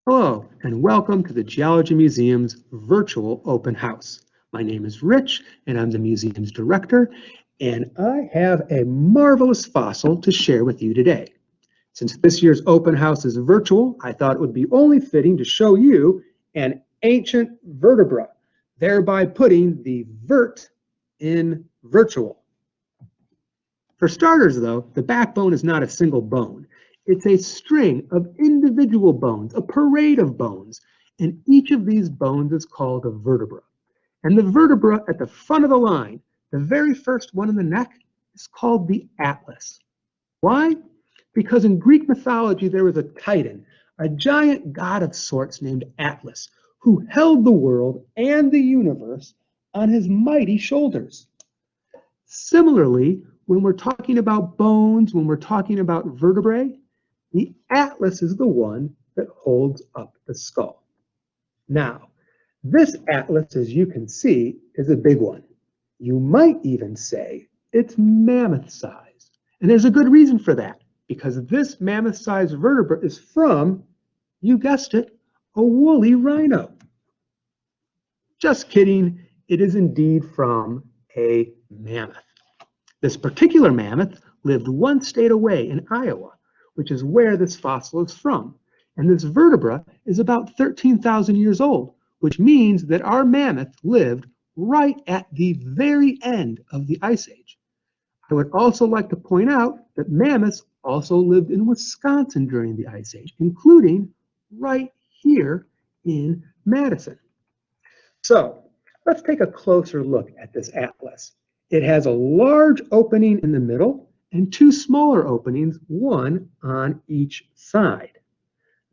Hello, and welcome to the Geology Museum's virtual open house. My name is Rich, and I'm the museum's director, and I have a marvelous fossil to share with you today. Since this year's open house is virtual, I thought it would be only fitting to show you an ancient vertebra, thereby putting the vert in virtual. For starters, though, the backbone is not a single bone. It's a string of individual bones, a parade of bones, and each of these bones is called a vertebra. And the vertebra at the front of the line, the very first one in the neck, is called the atlas. Why? Because in Greek mythology there was a titan, a giant god of sorts named Atlas, who held the world and the universe on his mighty shoulders. Similarly, when we're talking about bones, when we're talking about vertebrae, the atlas is the one that holds up the skull. Now, this atlas, as you can see, is a big one. You might even say it's mammoth-sized. And there's a good reason for that, because this mammoth-sized vertebra is from, you guessed it, a woolly rhino. Just kidding, it is indeed from a mammoth. This particular mammoth lived one state away in Iowa, which is where this fossil is from. And this vertebra is about 13,000 years old, which means that our mammoth lived right at the very end of the Ice Age. I would also like to point out that mammoths also lived in Wisconsin during the Ice Age, including right here in Madison. So let's take a closer look at this atlas. It has a large opening in the middle and two smaller openings, one on each side.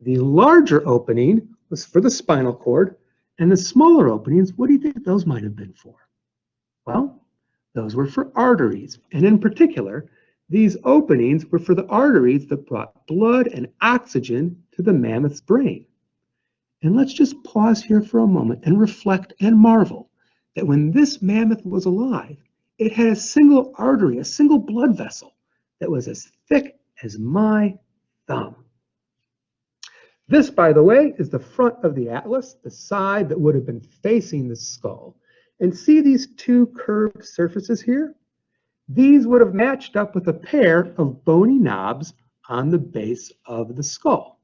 The larger opening was for the spinal cord, and the smaller openings, what do you think those might have been for? Well, those were for arteries, and in particular, these openings were for the arteries that brought blood and oxygen to the mammoth's brain. And let's just pause here for a moment and reflect and marvel that when this mammoth was alive, it had a single artery, a single blood vessel that was as thick as my thumb. This, by the way, is the front of the atlas, the side that would have been facing the skull. And see these two curved surfaces here? These would have matched up with a pair of bony knobs on the base of the skull.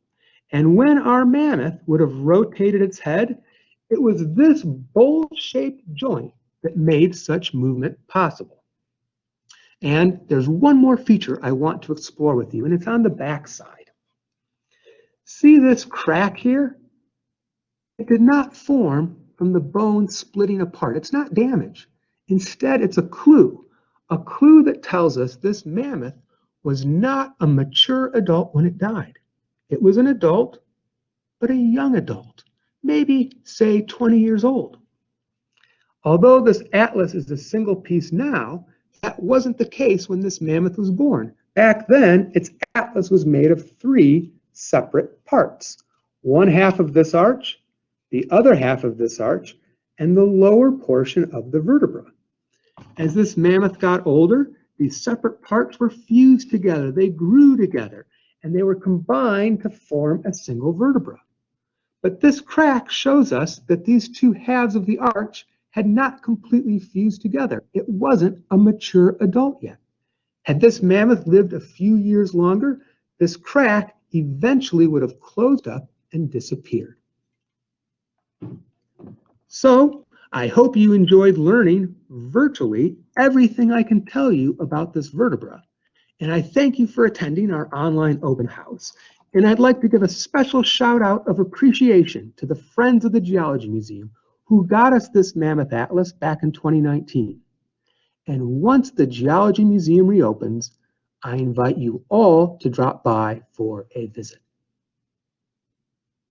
And when our mammoth would have rotated its head, it was this bowl-shaped joint that made such movement possible. And there's one more feature I want to explore with you, and it's on the back side. See this crack here? It did not form from the bone splitting apart. It's not damage. Instead, it's a clue that tells us this mammoth was not a mature adult when it died. It was an adult, but a young adult, maybe, say, 20 years old. Although this atlas is a single piece now, that wasn't the case when this mammoth was born. Back then, its atlas was made of three separate parts. One half of this arch, the other half of this arch, and the lower portion of the vertebra. As this mammoth got older, these separate parts were fused together. They grew together, and they were combined to form a single vertebra. But this crack shows us that these two halves of the arch had not completely fused together. It wasn't a mature adult yet. Had this mammoth lived a few years longer, this crack eventually would have closed up and disappeared. So, I hope you enjoyed learning virtually everything I can tell you about this vertebra. And I thank you for attending our online open house. And I'd like to give a special shout out of appreciation to the Friends of the Geology Museum who got us this Mammoth Atlas back in 2019. And once the Geology Museum reopens, I invite you all to drop by for a visit.